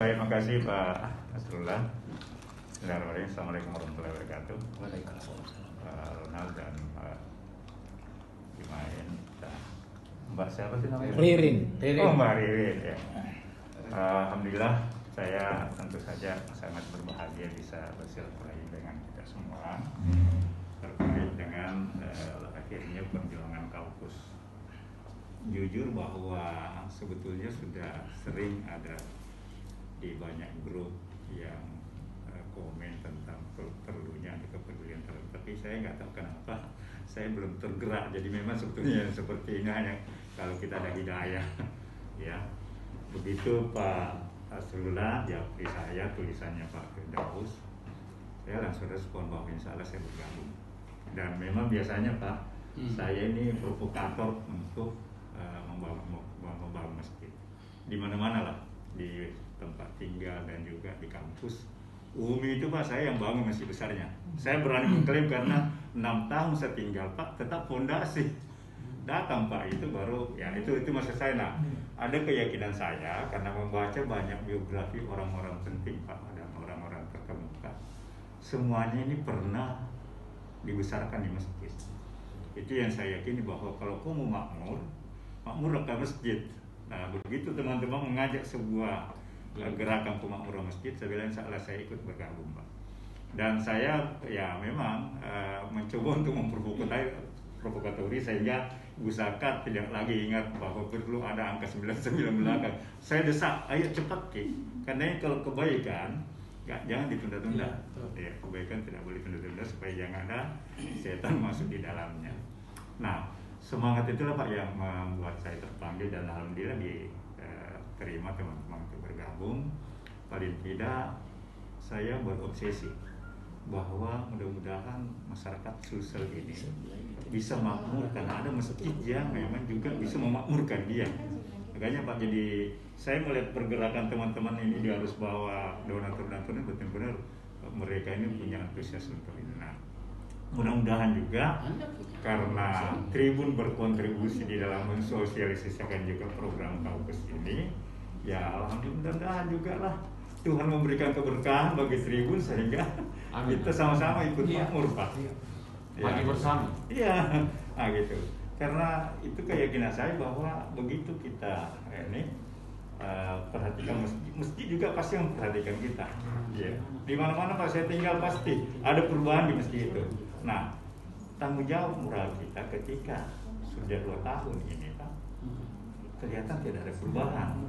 Baik, makasih Pak Nasrullah. Bismillahirrahmanirrahim. Assalamualaikum warahmatullahi wabarakatuh. Waalaikumsalam. Pak Ronald dan Pak Imain. Mbak siapa sih namanya? Ririn. Oh, Mbak Ririn ya. Alhamdulillah saya tentu saja sangat berbahagia bisa bersilaturahmi dengan kita semua terkait dengan akhirnya perjuangan kampus. Jujur bahwa sebetulnya sudah sering ada di banyak grup yang komen tentang perlunya ada kepedulian terhadap, tapi saya nggak tahu kenapa saya belum tergerak. Jadi memang sebetulnya seperti ini hanya kalau kita ada hidayah ya. Begitu Pak Nasrullah japri saya tulisannya Pak Firdaus, saya langsung respon bahwa insya Allah saya bergabung. Dan memang biasanya Pak saya ini provokator untuk membangun masjid di mana-mana lah, di tempat tinggal dan juga di kampus. Umi itu Pak saya yang bangun masjid besarnya. Saya berani mengklaim karena 6 tahun saya tinggal Pak, tetap fondasi. Datang Pak itu baru ya itu maksud saya. Nah, ada keyakinan saya karena membaca banyak biografi orang-orang penting Pak dan orang-orang terkemuka. Semuanya ini pernah dibesarkan di masjid. Itu yang saya yakini bahwa kalau kamu makmur ke masjid. Nah, begitu teman-teman mengajak sebuah gerakan pemakmuran masjid, saya bilang insya Allah saya ikut bergabung Pak. Dan saya ya memang mencoba untuk memprovokatori sehingga Ibu Zakat tidak lagi ingat bahwa perlu ada angka 99 belakang. Saya desak, ayo cepat Ki, karena kalau kebaikan jangan ditunda-tunda. Ya, kebaikan tidak boleh tunda-tunda supaya jangan ada setan masuk di dalamnya. Nah, semangat itulah Pak yang membuat saya terpanggil dan alhamdulillah diterima teman-teman untuk bergabung. Paling tidak saya berobsesi bahwa mudah-mudahan masyarakat Sulsel ini bisa makmur karena ada masjid yang memang juga bisa memakmurkan dia. Makanya Pak, jadi saya melihat pergerakan teman-teman ini di arus bawah, donatur-donatur ini benar-benar mereka ini punya antusias untuk ini. Nah, mudah-mudahan juga karena Tribun berkontribusi di dalam mensosialisasikan juga program kampus ini, ya alhamdulillah juga lah Tuhan memberikan keberkahan bagi Tribun sehingga kita sama-sama ikut makmur Pak. Mari bersama. Iya, nah gitu. Karena itu keyakinan saya bahwa begitu kita ini perhatikan masjid juga pasti memperhatikan kita. Ya. Di mana-mana Pak saya tinggal pasti ada perubahan di masjid itu. Nah, tanggung jawab moral kita ketika sudah 2 tahun ini Pak, ternyata tidak ada perubahan.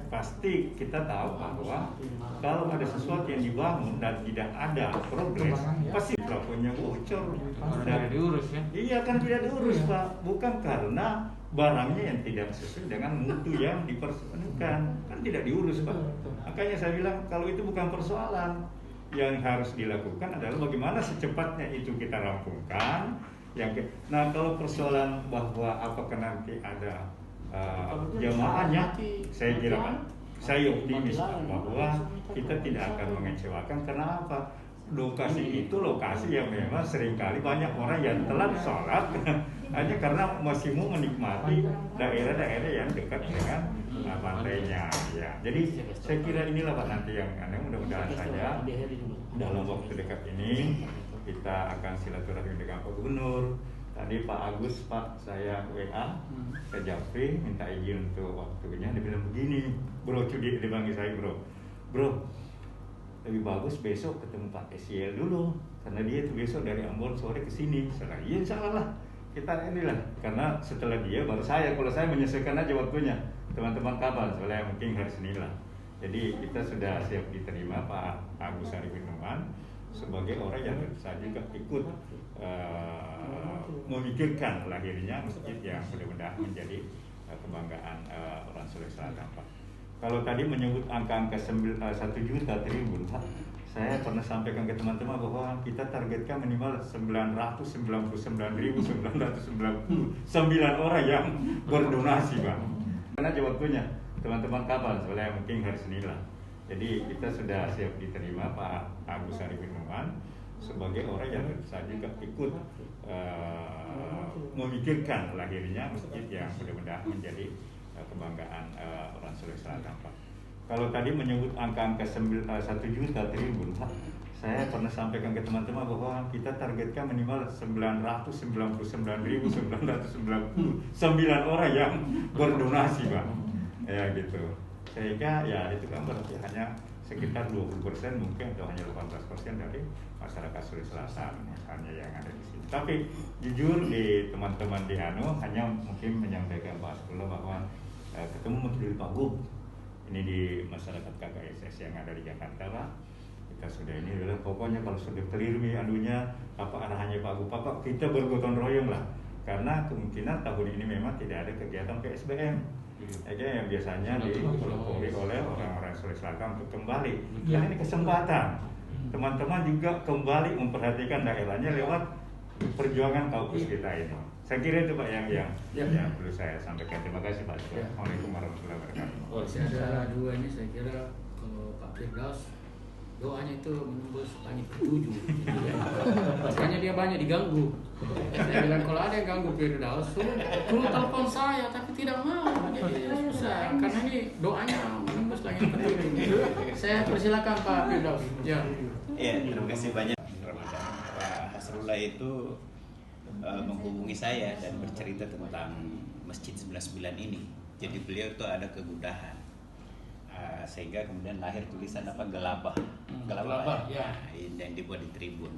Pasti kita tahu bahwa kalau ada sesuatu yang dibangun dan tidak ada progres, pasti plafonnya bocor. Tidak diurus ya? Iya kan tidak diurus Pak, bukan karena barangnya yang tidak sesuai dengan mutu yang diperlukan, kan tidak diurus Pak. Makanya saya bilang kalau itu bukan persoalan, yang harus dilakukan adalah bagaimana secepatnya itu kita rampungkan. Nah kalau persoalan bahwa apakah nanti ada jamaahnya, saya kira Pak, saya optimis bahwa kita tidak akan mengecewakan. Karena apa? Lokasi itu lokasi yang memang seringkali banyak orang yang telat sholat hanya karena masih mau menikmati daerah-daerah yang dekat dengan pantainya. Ya, jadi saya kira inilah Pak nanti yang mudah-mudahan saja dalam waktu dekat ini kita akan silaturahmi dengan Pak Gubernur. Tadi Pak Agus, Pak saya WA ke Japri minta izin untuk waktunya. Dia bilang begini, bro, dia panggil saya bro, lebih bagus besok ketemu Pak Esiel dulu karena dia itu besok dari Ambon sore ke sini. Saya iya insyaallah lah kita inilah, karena setelah dia baru saya, kalau saya menyesuaikan aja waktunya. Teman-teman kapan? Soalnya mungkin hari Senin lah. Jadi kita sudah siap diterima Pak Agus Arifin Numan sebagai orang yang saya juga ikut memikirkan lahirnya masjid yang mudah-mudahan menjadi kebanggaan orang Sulawesi Selatan Pak. Kalau tadi menyebut angka-angka 1 juta tribun Pak, saya pernah sampaikan ke teman-teman bahwa kita targetkan minimal 999.999 orang yang berdonasi Pak. Karena aja waktunya, teman-teman kapan? Soalnya mungkin hari Senin lah. Jadi kita sudah siap diterima Pak Agus Arifin Numan sebagai orang yang saya juga ikut memikirkan lahirnya masjid yang mudah-mudahan menjadi kebanggaan orang Sulawesi Selatan Pak. Kalau tadi menyebut angka-angka 1 juta triliun, saya pernah sampaikan ke teman-teman bahwa kita targetkan minimal 999.999 orang yang berdonasi, Pak. Ya gitu. Sehingga ya itu kan berarti hanya sekitar 20% mungkin atau hanya 18% dari masyarakat Sulawesi Selatan hanya yang ada di sini. Tapi jujur di teman-teman di hanya mungkin menyampaikan Pak Asrullah bahwa ketemu Menteri Pak Gub ini di masyarakat KKSS yang ada di Jakarta, Pak. Kita sudah ini adalah pokoknya kalau sudah terima apa arahannya Pak Gubernur, kita bergotong royong lah, karena kemungkinan tahun ini memang tidak ada kegiatan PSBM aja yang biasanya dipelopori oleh orang-orang Sulawesi Selatan untuk kembali. Karena ini kesempatan teman-teman juga kembali memperhatikan daerahnya lewat perjuangan kaukus kita ini. Saya kira itu Pak yang perlu saya sampaikan. Terima kasih Pak. Assalamualaikum warahmatullahi wabarakatuh. Masih ada dua ini, saya kira kalau Pak Firdaus doanya itu menembus langit ke-7. Makanya dia banyak diganggu. Saya bilang kalau ada yang ganggu Firdaus, suruh telepon saya, tapi tidak mau. Jadi susah, karena ini doanya menembus langit ke-7. Saya persilakan Pak Firdaus. Ya, terima kasih banyak. Pak Hasrullah itu menghubungi saya dan bercerita tentang Masjid 99 ini. Jadi beliau itu ada kegundahan. Sehingga kemudian lahir tulisan apa Gelabah ya. Yang dibuat di Tribun.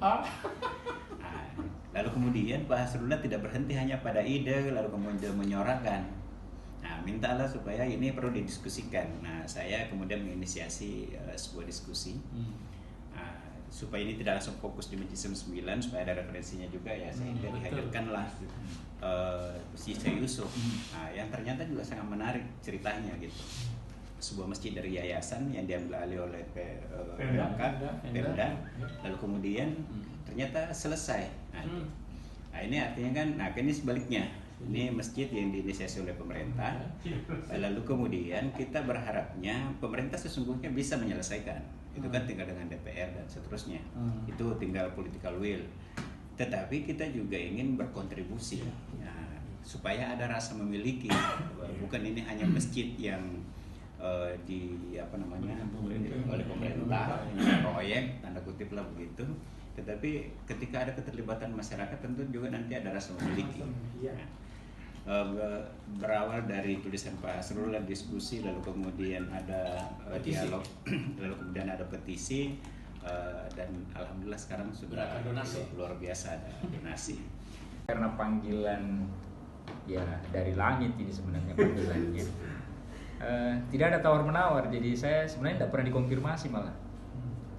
Lalu kemudian Pak Hasrullah tidak berhenti hanya pada ide, lalu kemudian menyorakan. Mintalah supaya ini perlu didiskusikan. Saya kemudian menginisiasi sebuah diskusi supaya ini tidak langsung fokus di Masjid 99, supaya ada referensinya juga ya, sehingga dihadirkanlah Masjid Yusuf. Yang ternyata juga sangat menarik ceritanya gitu. Sebuah masjid dari yayasan yang diambil alih oleh Pemda, lalu kemudian ternyata selesai. Ini artinya kan, ini sebaliknya, ini masjid yang diinisiasi oleh pemerintah, lalu kemudian kita berharapnya pemerintah sesungguhnya bisa menyelesaikan. Itu kan tinggal dengan DPR dan seterusnya, itu tinggal political will. Tetapi kita juga ingin berkontribusi, supaya ada rasa memiliki, bukan ini hanya masjid yang oleh pemerintah proyek tanda kutip lah begitu, tetapi ketika ada keterlibatan masyarakat tentu juga nanti ada rasa memiliki. Berawal dari tulisan Pak Hasrullah, diskusi, lalu kemudian ada dialog, lalu kemudian ada petisi, dan alhamdulillah sekarang sudah luar biasa ada donasi. Karena panggilan ya dari langit ini sebenarnya panggilannya. Tidak ada tawar-menawar, jadi saya sebenarnya tidak pernah dikonfirmasi, malah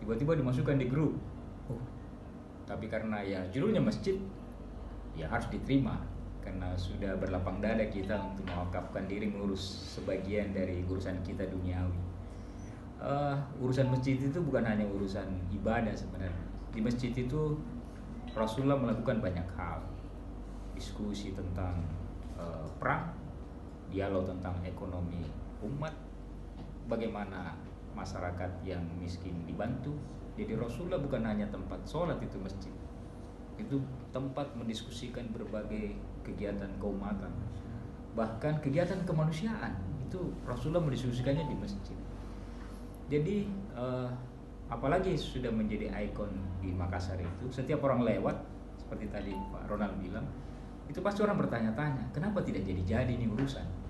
tiba-tiba dimasukkan di grup. Tapi karena ya judulnya masjid, ya harus diterima karena sudah berlapang dada kita untuk mewakafkan diri mengurus sebagian dari urusan kita duniawi. Urusan masjid itu bukan hanya urusan ibadah sebenarnya. Di masjid itu Rasulullah melakukan banyak hal, diskusi tentang perang, dialog tentang ekonomi umat, bagaimana masyarakat yang miskin dibantu. Jadi Rasulullah bukan hanya tempat sholat itu masjid, itu tempat mendiskusikan berbagai kegiatan keumatan, bahkan kegiatan kemanusiaan itu Rasulullah mendiskusikannya di masjid. Jadi apalagi sudah menjadi ikon di Makassar itu, setiap orang lewat seperti tadi Pak Ronald bilang, itu pasti orang bertanya-tanya kenapa tidak jadi ini urusan.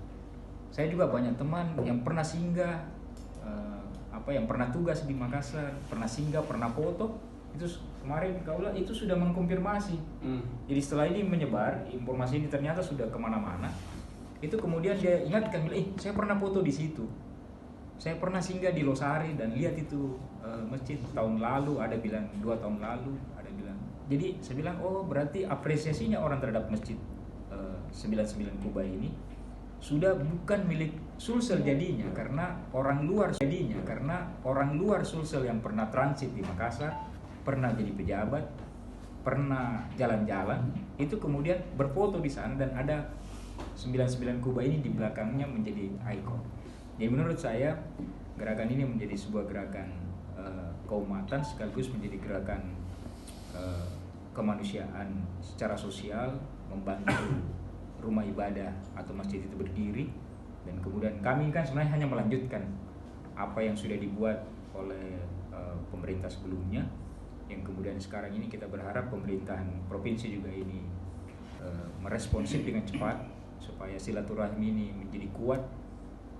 Saya juga banyak teman yang pernah singgah, yang pernah tugas di Makassar, pernah singgah, pernah foto. Itu kemarin kaulah itu sudah mengkonfirmasi. Jadi setelah ini menyebar, informasi ini ternyata sudah kemana-mana. Itu kemudian dia ingatkan, saya pernah foto di situ. Saya pernah singgah di Losari dan lihat itu masjid tahun lalu, ada bilang 2 tahun lalu, ada bilang. Jadi saya bilang, oh berarti apresiasinya orang terhadap masjid 99 Kuba ini sudah bukan milik Sulsel jadinya, karena orang luar Sulsel yang pernah transit di Makassar, pernah jadi pejabat, pernah jalan-jalan, itu kemudian berfoto di sana dan ada 99 Kuba ini di belakangnya menjadi ikon. Jadi menurut saya gerakan ini menjadi sebuah gerakan keumatan sekaligus menjadi gerakan kemanusiaan secara sosial, membantu rumah ibadah atau masjid itu berdiri, dan kemudian kami kan sebenarnya hanya melanjutkan apa yang sudah dibuat oleh pemerintah sebelumnya, yang kemudian sekarang ini kita berharap pemerintahan provinsi juga ini meresponsif dengan cepat supaya silaturahmi ini menjadi kuat,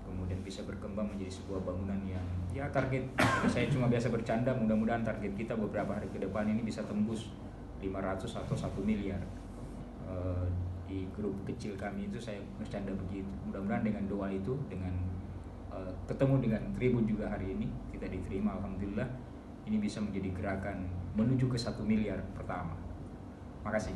kemudian bisa berkembang menjadi sebuah bangunan yang ya target, saya cuma biasa bercanda, mudah-mudahan target kita beberapa hari ke depan ini bisa tembus 500 atau 1 miliar. Di grup kecil kami itu saya bercanda begitu, mudah-mudahan dengan doa itu, dengan ketemu dengan Tribun juga hari ini kita diterima, alhamdulillah ini bisa menjadi gerakan menuju ke 1 miliar pertama. Makasih.